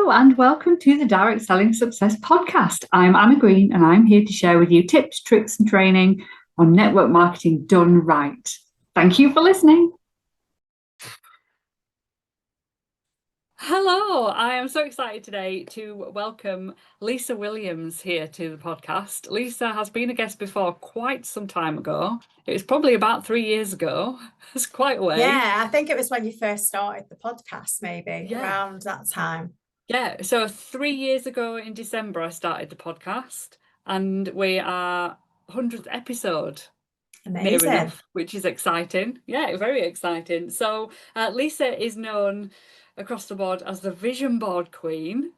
Hello and welcome to the Direct Selling Success Podcast. I'm Anna Green and I'm here to share with you tips, tricks and training on network marketing done right. Thank you for listening. Hello, I am so excited today to welcome Lisa Williams here to the podcast. Lisa has been a guest before quite some time ago. It was probably about 3 years ago. It's quite a way. Yeah, I think it was when you first started the podcast, maybe around that time. Yeah, so 3 years ago in December, I started the podcast and we are 100th episode. Amazing. Near enough, which is exciting. Yeah, very exciting. So Lisa is known across the board as the vision board queen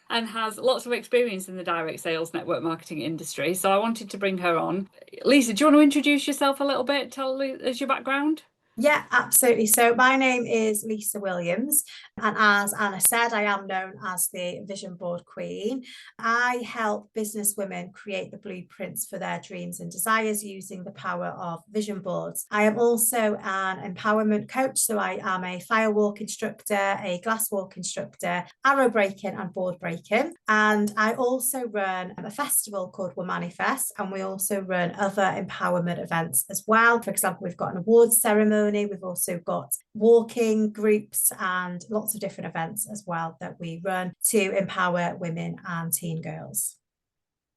and has lots of experience in the direct sales network marketing industry. So I wanted to bring her on. Lisa, do you want to introduce yourself a little bit? Tell us your background. Yeah, absolutely. So my name is Lisa Williams, and as Anna said, I am known as the Vision Board Queen. I help business women create the blueprints for their dreams and desires using the power of vision boards. I am also an empowerment coach, so I am a firewalk instructor, a glass walk instructor, arrow breaking and board breaking. And I also run a festival called Womanifest, and we also run other empowerment events as well. For example, we've got an awards ceremony. We've also got walking groups and lots of different events as well that we run to empower women and teen girls.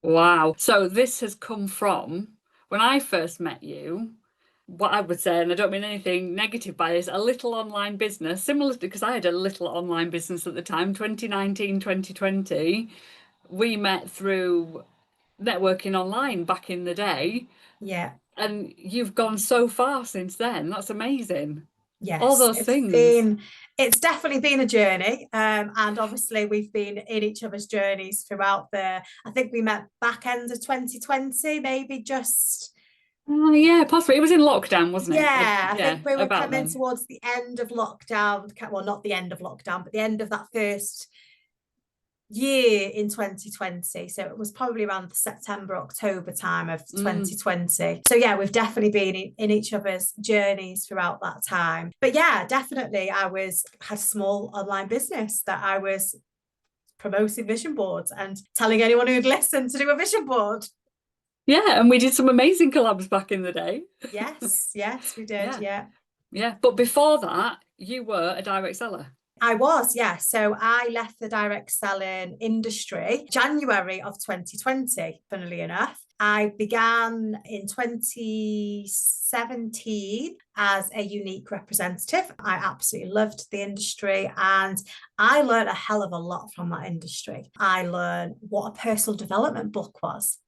Wow. So this has come from when I first met you, what I would say, and I don't mean anything negative by this, a little online business, similar because I had a little online business at the time, 2019, 2020. We met through networking online back in the day. Yeah. And you've gone so far since then. That's amazing. Yes, all those things. It's definitely been a journey, and obviously we've been in each other's journeys throughout I think we met back end of 2020, maybe just. Yeah, possibly. It was in lockdown, wasn't it? Yeah, I think we were coming then. towards the end of lockdown. Well, not the end of lockdown, but the end of that first year in 2020. So it was probably around the September, October time of 2020. So yeah, we've definitely been in each other's journeys throughout that time. But yeah, definitely had a small online business that I was promoting vision boards and telling anyone who'd listen to do a vision board. Yeah, and we did some amazing collabs back in the day. Yes, we did. Yeah, but before that, you were a direct seller. I was, yeah. So I left the direct selling industry January of 2020, funnily enough. I began in 2017 as a Younique representative. I absolutely loved the industry and I learned a hell of a lot from that industry. I learned what a personal development book was.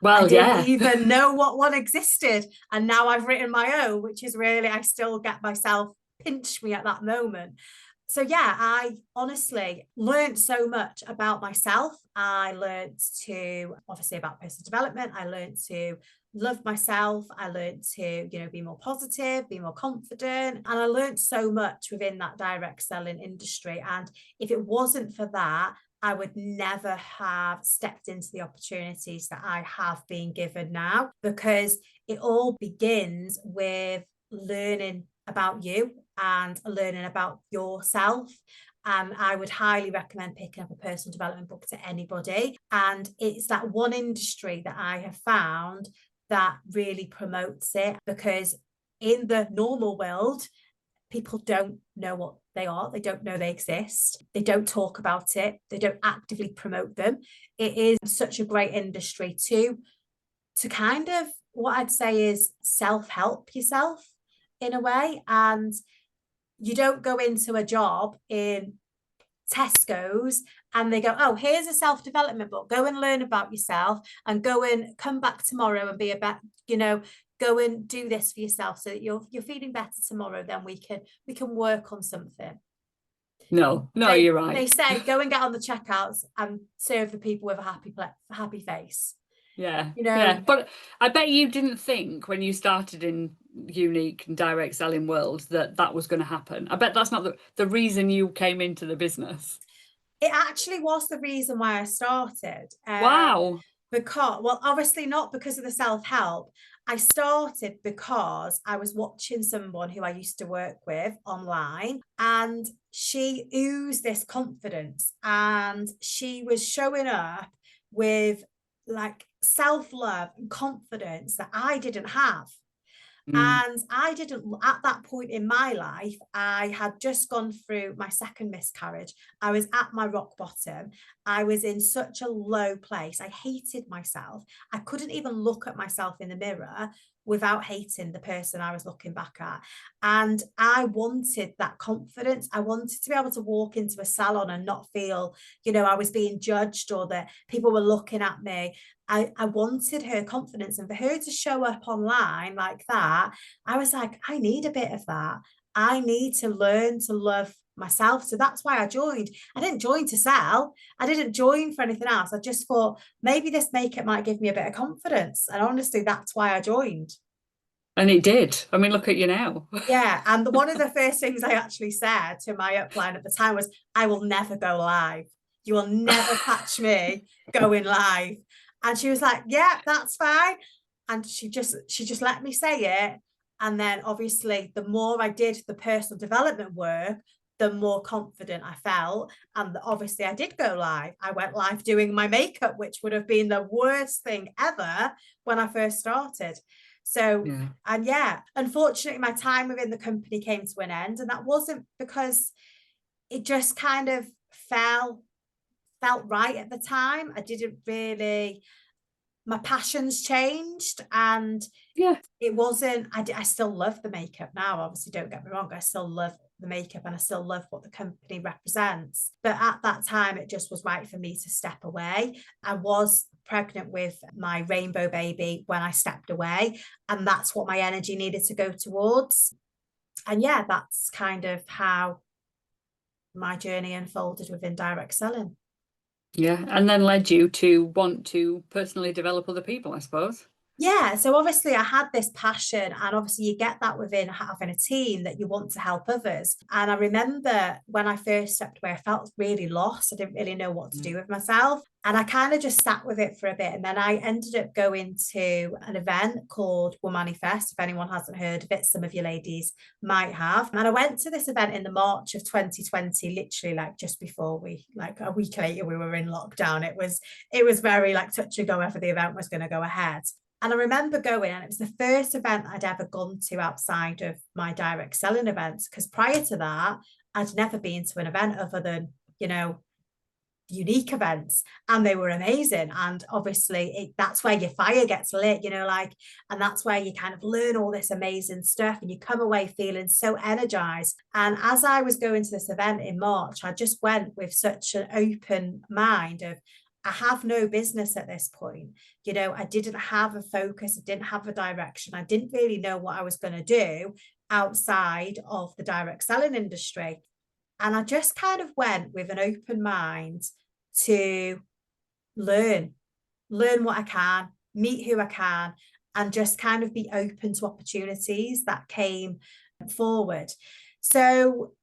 Well, I didn't even know what one existed. And now I've written my own, which is really, I still get myself pinch me at that moment. So yeah, I honestly learned so much about myself. I learned to, obviously, about personal development. I learned to love myself. I learned to, be more positive, be more confident. And I learned so much within that direct selling industry. And if it wasn't for that, I would never have stepped into the opportunities that I have been given now, because it all begins with learning about you and learning about yourself. And I would highly recommend picking up a personal development book to anybody. And it's that one industry that I have found that really promotes it, because in the normal world, people don't know what they are. They don't know they exist. They don't talk about it. They don't actively promote them. It is such a great industry to kind of, what I'd say is self-help yourself in a way. And you don't go into a job in Tesco's and they go, oh, here's a self-development book, go and learn about yourself and go and come back tomorrow and be about, go and do this for yourself so that you're feeling better tomorrow, then we can work on something. No, you're right. They say go and get on the checkouts and serve the people with a happy face. Yeah. But I bet you didn't think when you started in Younique and direct selling world that was going to happen. I bet that's not the reason you came into the business. It actually was the reason why I started. Wow. Because, well, obviously not because of the self-help. I started because I was watching someone who I used to work with online, and she oozed this confidence, and she was showing up with like self-love and confidence that I didn't have. And I didn't, at that point in my life, I had just gone through my second miscarriage. I was at my rock bottom. I was in such a low place. I hated myself. I couldn't even look at myself in the mirror without hating the person I was looking back at. And I wanted that confidence. I wanted to be able to walk into a salon and not feel, I was being judged or that people were looking at me. I wanted her confidence, and for her to show up online like that, I was like, I need a bit of that. I need to learn to love myself. So that's why I joined. I didn't join to sell. I didn't join for anything else. I just thought maybe this makeup might give me a bit of confidence. And honestly, that's why I joined. And it did. I mean, look at you now. Yeah. And one of the first things I actually said to my upline at the time was, I will never go live. You will never catch me going live. And she was like, yeah, that's fine. And she just let me say it. And then obviously the more I did the personal development work, the more confident I felt. And obviously I did go live. I went live doing my makeup, which would have been the worst thing ever when I first started. So, Yeah. and yeah, unfortunately my time within the company came to an end, and that wasn't because it just kind of felt right at the time. I didn't really, my passions changed, and Yeah, it wasn't, I still love the makeup now, obviously, don't get me wrong, I still love the makeup and I still love what the company represents, but at that time it just was right for me to step away. I was pregnant with my rainbow baby when I stepped away, and that's what my energy needed to go towards. And yeah, that's kind of how my journey unfolded within direct selling. yeah. And then led you to want to personally develop other people, I suppose. Yeah, so obviously I had this passion, and obviously you get that within having a team, that you want to help others. And I remember when I first stepped away, I felt really lost. I didn't really know what to do with myself. And I kind of just sat with it for a bit. And then I ended up going to an event called Womanifest. If anyone hasn't heard of it, some of you ladies might have. And I went to this event in the March of 2020, literally like just before like a week later, we were in lockdown. It was very like touch and go whether the event was going to go ahead. And I remember going, and it was the first event I'd ever gone to outside of my direct selling events, because prior to that, I'd never been to an event other than, Younique events, and they were amazing. And obviously that's where your fire gets lit, and that's where you kind of learn all this amazing stuff, and you come away feeling so energized. And as I was going to this event in March, I just went with such an open mind of, I have no business at this point. I didn't have a focus. I didn't have a direction. I didn't really know what I was going to do outside of the direct selling industry. And I just kind of went with an open mind to learn what I can, meet who I can, and just kind of be open to opportunities that came forward. So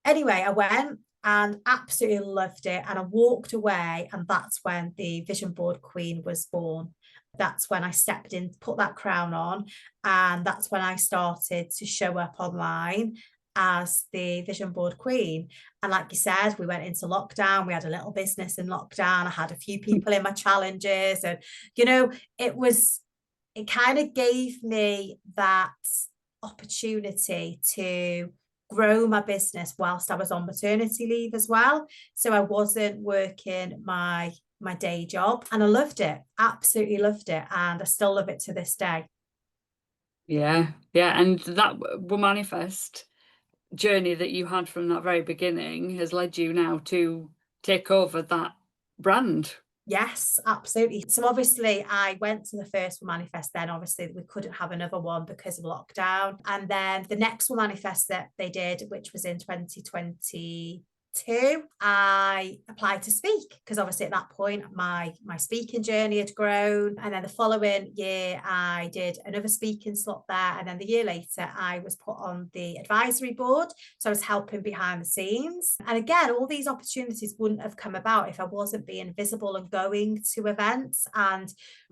anyway, I went and absolutely loved it. And I walked away, and that's when the Vision Board Queen was born. That's when I stepped in, put that crown on, and that's when I started to show up online as the Vision Board Queen. And like you said, we went into lockdown. We had a little business in lockdown. I had a few people in my challenges, and it kind of gave me that opportunity to grow my business whilst I was on maternity leave as well. So I wasn't working my day job, and I loved it, absolutely loved it, and I still love it to this day. Yeah, and that Womanifest journey that you had from that very beginning has led you now to take over that brand. Yes, absolutely. So obviously I went to the first Womanifest, then obviously we couldn't have another one because of lockdown. And then the next Womanifest that they did, which was in 2022, I applied to speak, because obviously at that point my speaking journey had grown. And then the following year I did another speaking slot there, and then the year later I was put on the advisory board, so I was helping behind the scenes. And again, all these opportunities wouldn't have come about if I wasn't being visible and going to events and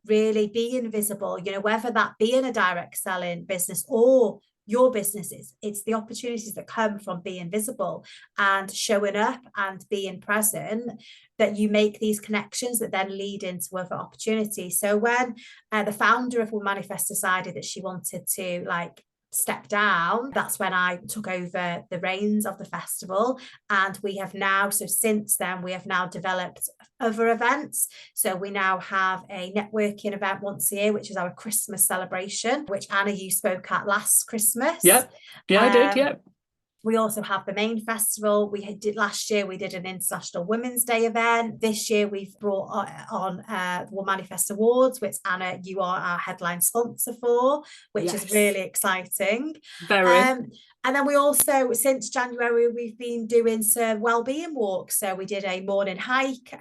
really being visible, whether that be in a direct selling business or your businesses. It's the opportunities that come from being visible and showing up and being present, that you make these connections that then lead into other opportunities. So when the founder of Womanifest decided that she wanted to like step down, that's when I took over the reins of the festival. And we have now, so since then, we have now developed other events. So we now have a networking event once a year, which is our Christmas celebration, which Anna, you spoke at last Christmas. Yep. Yeah, I did. Yep. We also have the main festival. We did last year, we did an International Women's Day event. This year, we've brought on Womanifest Awards, which Anna, you are our headline sponsor for, which is really exciting. Very. And then we also, since January, we've been doing some wellbeing walks. So we did a morning hike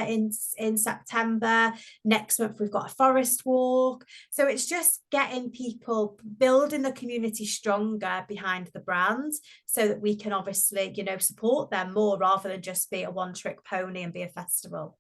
in September. Next month, we've got a forest walk. So it's just getting people, building the community stronger behind the brand, so that we can obviously, you know, support them more rather than just be a one-trick pony and be a festival.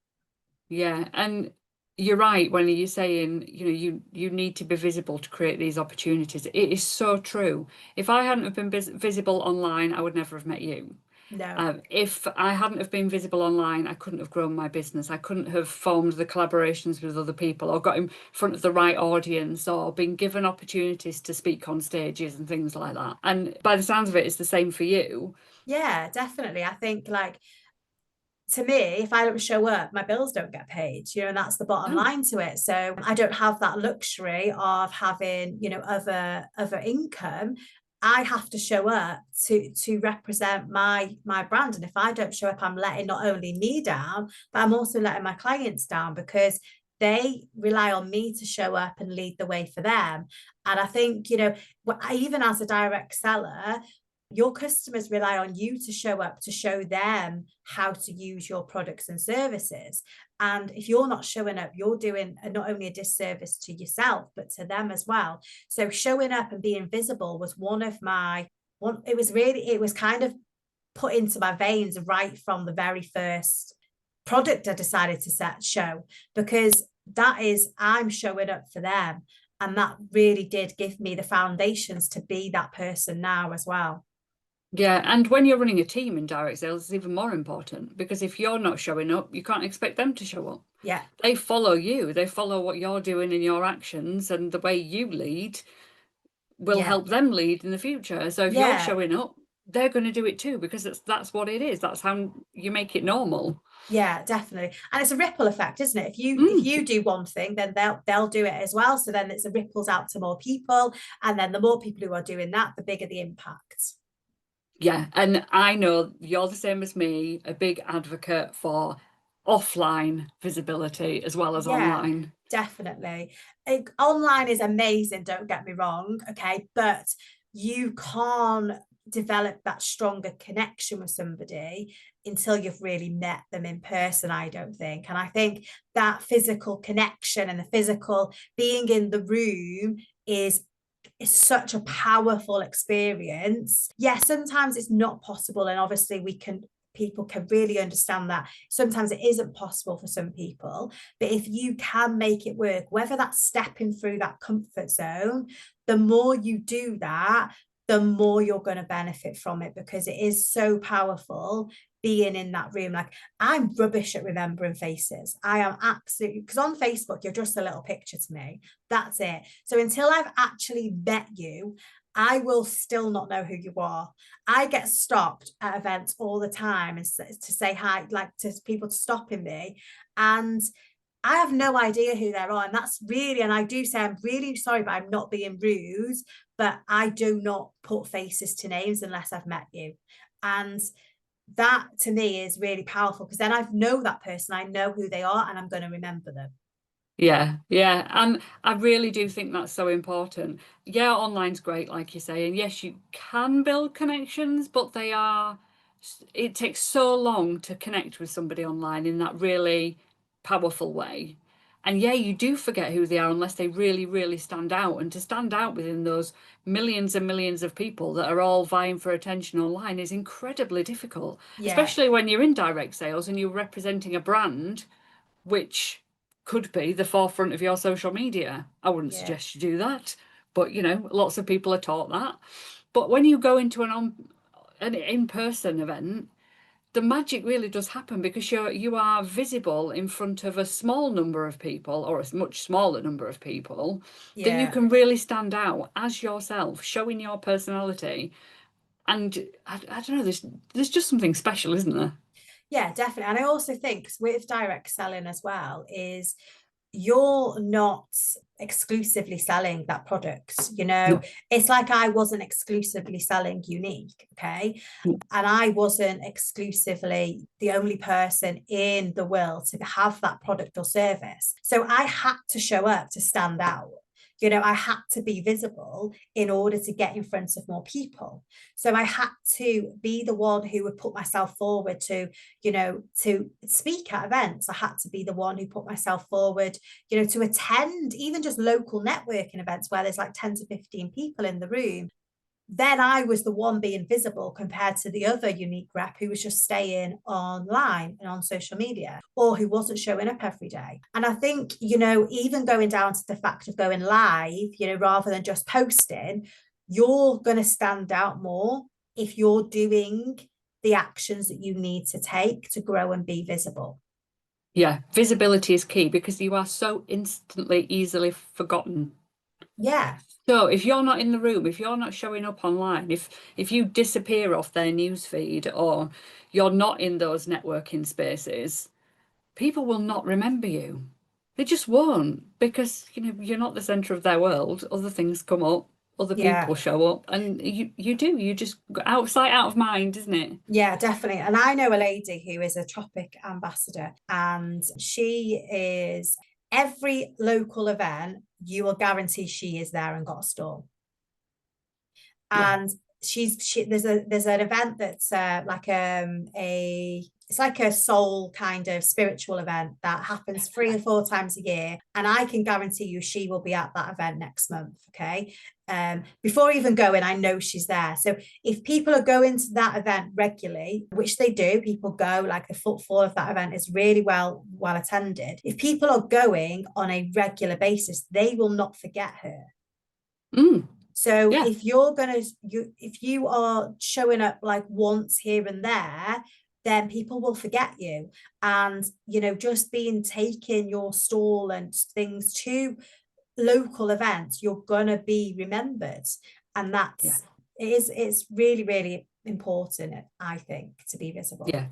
Yeah, and you're right when you're saying, you know, you need to be visible to create these opportunities. It is so true. If I hadn't have been visible online, I would never have met you. No. If I hadn't have been visible online, I couldn't have grown my business. I couldn't have formed the collaborations with other people, or got in front of the right audience, or been given opportunities to speak on stages and things like that. And by the sounds of it, it's the same for you. Yeah, definitely. I think, like, to me, if I don't show up, my bills don't get paid, you know, and that's the bottom line to it. So I don't have that luxury of having, you know, other income. I have to show up to represent my brand. And if I don't show up, I'm letting not only me down, but I'm also letting my clients down, because they rely on me to show up and lead the way for them. And I think, you know, even as a direct seller, your customers rely on you to show up, to show them how to use your products and services. And if you're not showing up, you're doing not only a disservice to yourself, but to them as well. So showing up and being visible was it was kind of put into my veins right from the very first product I decided to show, because that is, I'm showing up for them. And that really did give me the foundations to be that person now as well. Yeah, and when you're running a team in direct sales, it's even more important, because if you're not showing up, you can't expect them to show up. Yeah. They follow you. They follow what you're doing in your actions, and the way you lead will help them lead in the future. So if you're showing up, they're going to do it too, because that's what it is. That's how you make it normal. Yeah, definitely. And it's a ripple effect, isn't it? If you do one thing, then they'll do it as well. So then it's a ripples out to more people. And then the more people who are doing that, the bigger the impact. Yeah, and I know you're the same as me, a big advocate for offline visibility as well as online. Definitely. Online is amazing, don't get me wrong, okay, but you can't develop that stronger connection with somebody until you've really met them in person, I don't think. And I think that physical connection and the physical being in the room is such a powerful experience. Yes, sometimes it's not possible, and obviously people can really understand that sometimes it isn't possible for some people, but if you can make it work, whether that's stepping through that comfort zone, the more you do that, the more you're going to benefit from it, because it is so powerful being in that room. Like, I'm rubbish at remembering faces. I am absolutely, because on Facebook, you're just a little picture to me. That's it. So until I've actually met you, I will still not know who you are. I get stopped at events all the time and to say hi, like to people stopping me. And I have no idea who they are. And that's really, and I do say, I'm really sorry, but I'm not being rude, but I do not put faces to names unless I've met you. And that to me is really powerful, because then I know that person, I know who they are, and I'm going to remember them. Yeah, and I really do think that's so important. Yeah, online's great, like you say, and yes, you can build connections, but it takes so long to connect with somebody online in that really powerful way. And yeah, you do forget who they are unless they really, really stand out. And to stand out within those millions and millions of people that are all vying for attention online is incredibly difficult, especially when you're in direct sales and you're representing a brand which could be the forefront of your social media. I wouldn't suggest you do that, But, you know, lots of people are taught that. But when you go into an in-person event, the magic really does happen because you are visible in front of a small number of people, or a much smaller number of people, that you can really stand out as yourself, showing your personality. And I don't know, there's just something special, isn't there? Yeah, definitely. And I also think with direct selling as well is you're not exclusively selling that product. You know, No. it's like I wasn't exclusively selling Younique, okay? Mm. And I wasn't exclusively the only person in the world to have that product or service. So I had to show up to stand out. You know, I had to be visible in order to get in front of more people. So I had to be the one who would put myself forward to, you know, to speak at events. I had to be the one who put myself forward, you know, to attend even just local networking events where there's like 10 to 15 people in the room. Then I was the one being visible compared to the other Younique rep who was just staying online and on social media, or who wasn't showing up every day. And I think, you know, even going down to the fact of going live, you know, rather than just posting, you're going to stand out more if you're doing the actions that you need to take to grow and be visible. Yeah, visibility is key because you are so instantly easily forgotten. Yeah. So if you're not in the room, if you're not showing up online, if you disappear off their newsfeed, or you're not in those networking spaces, people will not remember you. They just won't, because you know you're not the center of their world. Other things come up, other Yeah. people show up, and you just out of sight, out of mind, isn't it? Yeah, definitely. And I know a lady who is a Tropic ambassador, and she is every local event, you will guarantee she is there and got a stall. Yeah. And there's an event that's it's like a soul kind of spiritual event that happens 3 or 4 times a year, and I can guarantee you she will be at that event next month. Okay. Before even going, I know she's there. So if people are going to that event regularly, which they do, people go, like the footfall of that event is really well attended. If people are going on a regular basis, they will not forget her. Mm. So Yeah. if you are showing up like once here and there, then people will forget you. And you know, just taking your stall and things to local events, you're gonna be remembered. And it's really, really important, I think, to be visible. Yeah.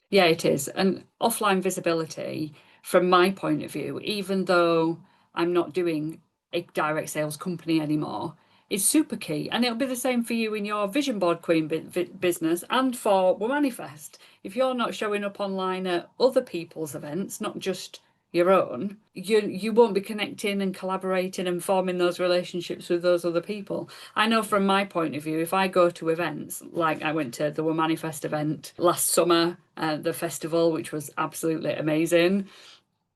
Yeah, it is. And offline visibility, from my point of view, even though I'm not doing a direct sales company anymore, is super key. And it'll be the same for you in your Vision Board Queen business and for Womanifest. If you're not showing up online at other people's events, not just your own, you won't be connecting and collaborating and forming those relationships with those other people. I know from my point of view, if I go to events, like I went to the Womanifest event last summer, the festival, which was absolutely amazing.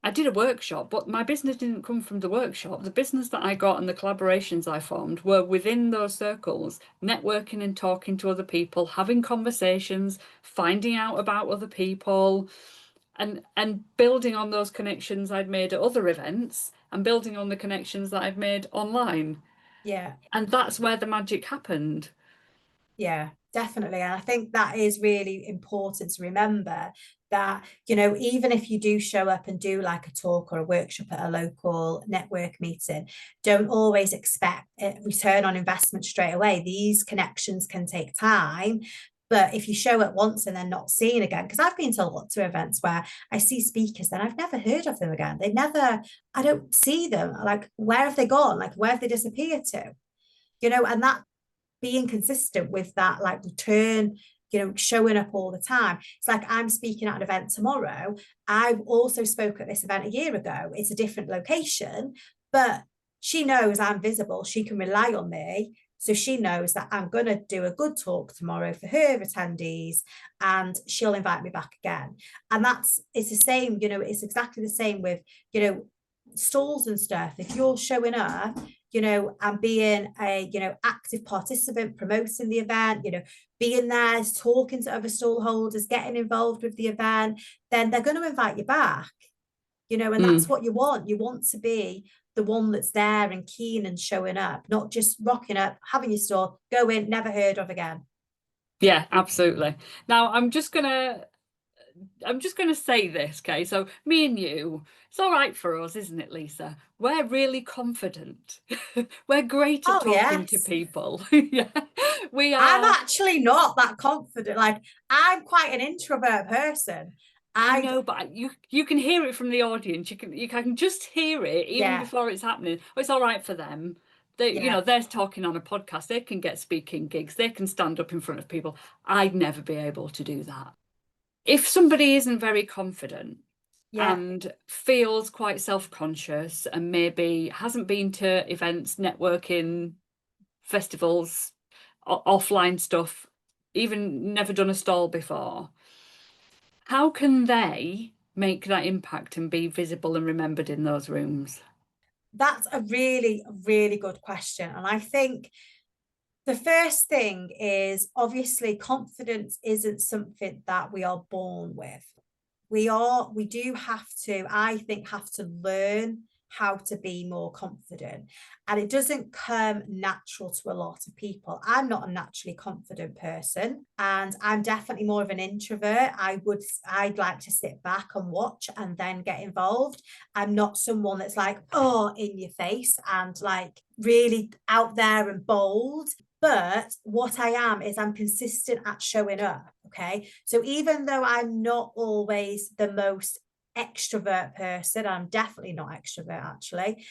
I did a workshop, but my business didn't come from the workshop. The business that I got and the collaborations I formed were within those circles, networking and talking to other people, having conversations, finding out about other people, and building on those connections I'd made at other events and building on the connections that I'd made online. Yeah. And that's where the magic happened. Yeah, definitely. And I think that is really important to remember, that, you know, even if you do show up and do like a talk or a workshop at a local network meeting, don't always expect a return on investment straight away. These connections can take time. But if you show up once and then not seen again, because I've been to lots of events where I see speakers, then I've never heard of them again. I don't see them. Like, where have they gone? Like, where have they disappeared to? You know, and that being consistent with that, like return, you know, showing up all the time. It's like I'm speaking at an event tomorrow. I've also spoke at this event a year ago. It's a different location, but she knows I'm visible. She can rely on me. So she knows that I'm going to do a good talk tomorrow for her attendees, and she'll invite me back again. And it's the same, you know, it's exactly the same with, you know, stalls and stuff. If you're showing up, you know, and being a, you know, active participant, promoting the event, you know, being there, talking to other stall holders, getting involved with the event, then they're going to invite you back, you know, and that's what you want. You want to be the one that's there and keen and showing up, not just rocking up, having your store, go in, never heard of again. Yeah, absolutely. Now I'm just gonna say this, okay? So me and you, it's all right for us, isn't it, Lisa? We're really confident. We're great at talking to people. Yeah, we are. I'm actually not that confident. Like, I'm quite an introvert person. I know, but you can hear it from the audience. You can just hear it even before it's happening. Oh, it's all right for them. They're talking on a podcast. They can get speaking gigs. They can stand up in front of people. I'd never be able to do that. If somebody isn't very confident and feels quite self-conscious and maybe hasn't been to events, networking, festivals, offline stuff, even never done a stall before, how can they make that impact and be visible and remembered in those rooms? That's a really, really good question. And I think the first thing is, obviously, confidence isn't something that we are born with. We do have to, I think, have to learn how to be more confident. And it doesn't come natural to a lot of people. I'm not a naturally confident person, and I'm definitely more of an introvert. I'd like to sit back and watch and then get involved. I'm not someone that's like, oh, in your face and like really out there and bold. But what I am is I'm consistent at showing up. Okay. So even though I'm not always the most extrovert person, I'm definitely not extrovert actually,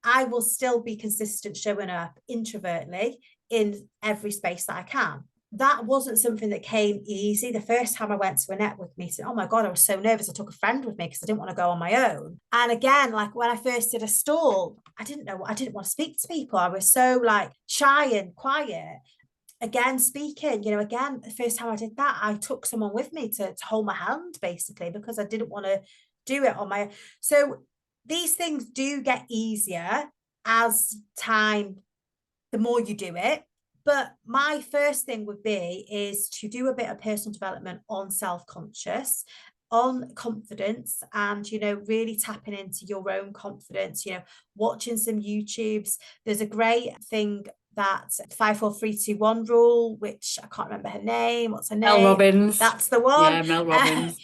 I will still be consistent showing up introvertly in every space that I can. That wasn't something that came easy. The first time I went to a network meeting, oh my God, I was so nervous. I took a friend with me because I didn't want to go on my own. And again, like when I first did a stall, I didn't want to speak to people. I was so like shy and quiet. Again, speaking, again, the first time I did that, I took someone with me to hold my hand, basically, because I didn't want to do it on my own. So these things do get easier as time, the more you do it. But my first thing would be is to do a bit of personal development on self-conscious, on confidence, and really tapping into your own confidence, watching some YouTubes. There's a great thing, that 5 4 3 2 1 rule, which I can't remember her name. What's her name? Mel Robbins. That's the one. Yeah, Mel Robbins.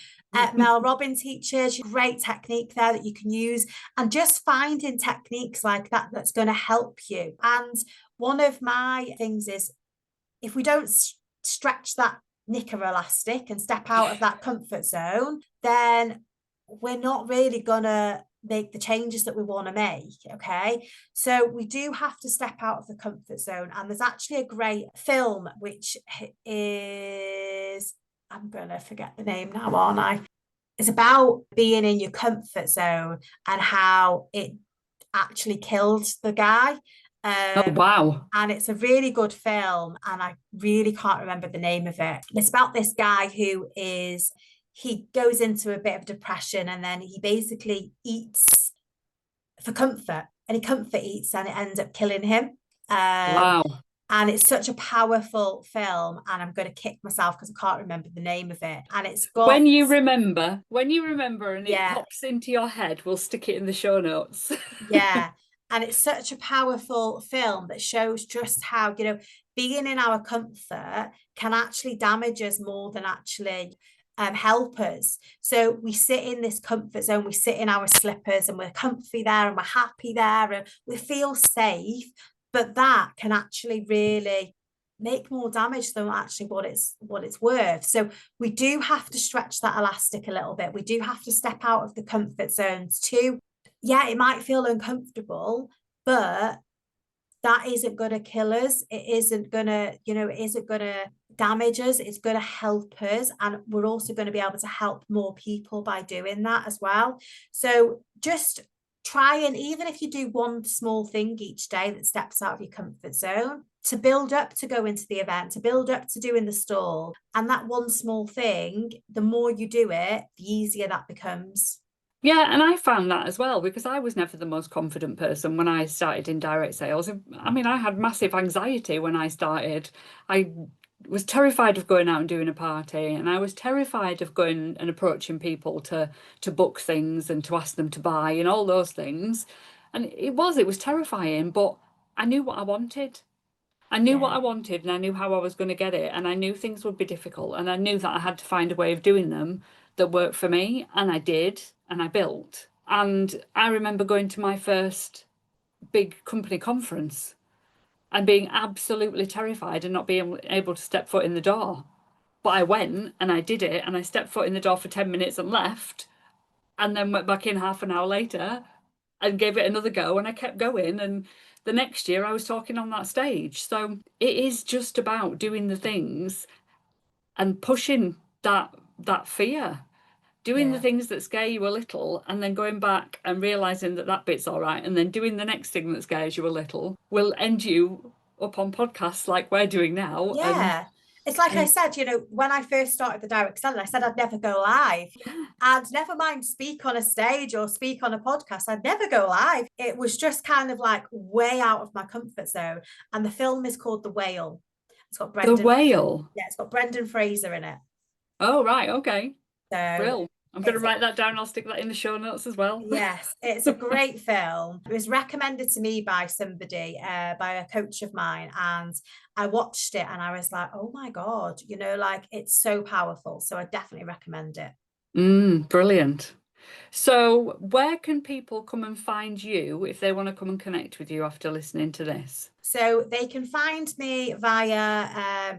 Mel Robbins teaches, great technique there that you can use, and just finding techniques like that that's going to help you. And one of my things is, if we don't stretch that knicker elastic and step out of that comfort zone, then we're not really gonna make the changes that we want to make. Okay, so we do have to step out of the comfort zone. And there's actually a great film which is, I'm gonna forget the name now, aren't I? It's about being in your comfort zone and how it actually killed the guy. Oh, wow. And it's a really good film, and I really can't remember the name of it. It's about this guy he goes into a bit of depression, and then he basically eats for comfort, and he comfort eats, and it ends up killing him. Wow. And it's such a powerful film, and I'm going to kick myself because I can't remember the name of it. And it's got, when you remember and it pops into your head, we'll stick it in the show notes. Yeah. And it's such a powerful film that shows just how, being in our comfort can actually damage us more than actually help us. So we sit in this comfort zone, we sit in our slippers, and we're comfy there, and we're happy there, and we feel safe. But that can actually really make more damage than actually what it's worth. So we do have to stretch that elastic a little bit. We do have to step out of the comfort zones too. Yeah, it might feel uncomfortable, but that isn't going to kill us. It isn't going to damage us. It's going to help us. And we're also going to be able to help more people by doing that as well. So just try, and even if you do one small thing each day that steps out of your comfort zone, to build up to go into the event, to build up to doing the stall. And that one small thing, the more you do it, the easier that becomes. Yeah, and I found that as well, because I was never the most confident person when I started in direct sales. I mean, I had massive anxiety when I started. I was terrified of going out and doing a party, and I was terrified of going and approaching people to book things and to ask them to buy and all those things. And it was terrifying, but I knew what I wanted. I knew what I wanted, and I knew how I was going to get it, and I knew things would be difficult, and I knew that I had to find a way of doing them that worked for me, and I did, and I built. And I remember going to my first big company conference and being absolutely terrified and not being able to step foot in the door. But I went and I did it, and I stepped foot in the door for 10 minutes and left, and then went back in half an hour later and gave it another go, and I kept going. And the next year I was talking on that stage. So it is just about doing the things and pushing that fear, doing the things that scare you a little, and then going back and realizing that that bit's all right, and then doing the next thing that scares you a little will end you up on podcasts like we're doing now. Yeah. It's like I said, you know, when I first started the direct selling, I said I'd never go live. And never mind speak on a stage or speak on a podcast, I'd never go live. It was just kind of like way out of my comfort zone. And the film is called The Whale. It's got Brendan. The Whale? Yeah, it's got Brendan Fraser in it. Oh, right. Okay. So Brill. I'm going to write that down. I'll stick that in the show notes as well. Yes, it's a great film. It was recommended to me by somebody, by a coach of mine, and I watched it and I was like, oh my God, you know, like it's so powerful. So I definitely recommend it. Brilliant. So where can people come and find you if they want to come and connect with you after listening to this? So they can find me via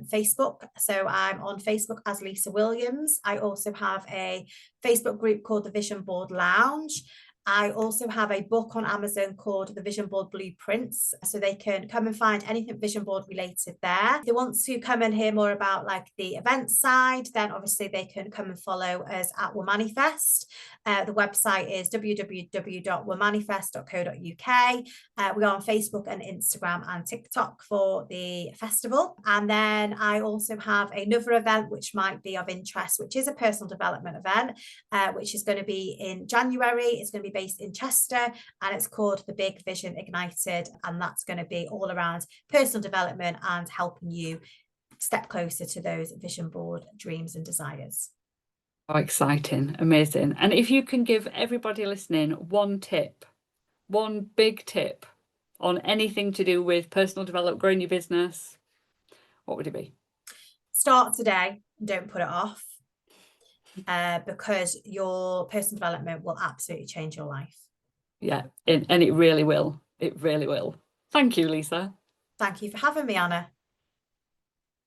Facebook. So I'm on Facebook as Lisa Williams. I also have a Facebook group called the Vision Board Lounge. I also have a book on Amazon called The Vision Board Blueprints. So they can come and find anything vision board related there. If they want to come and hear more about like the event side, then obviously they can come and follow us at Womanifest. The website is www.womanifest.co.uk. We are on Facebook and Instagram and TikTok for the festival. And then I also have another event which might be of interest, which is a personal development event, which is going to be in January. It's going to be based in Chester, and it's called the Big Vision Ignited, and that's going to be all around personal development and helping you step closer to those vision board dreams and desires. Oh, exciting. Amazing. And if you can give everybody listening one tip, one big tip on anything to do with personal development, growing your business, what would it be? Start today and don't put it off. Because your personal development will absolutely change your life. Yeah, and it really will. It really will. Thank you, Lisa. Thank you for having me, Anna.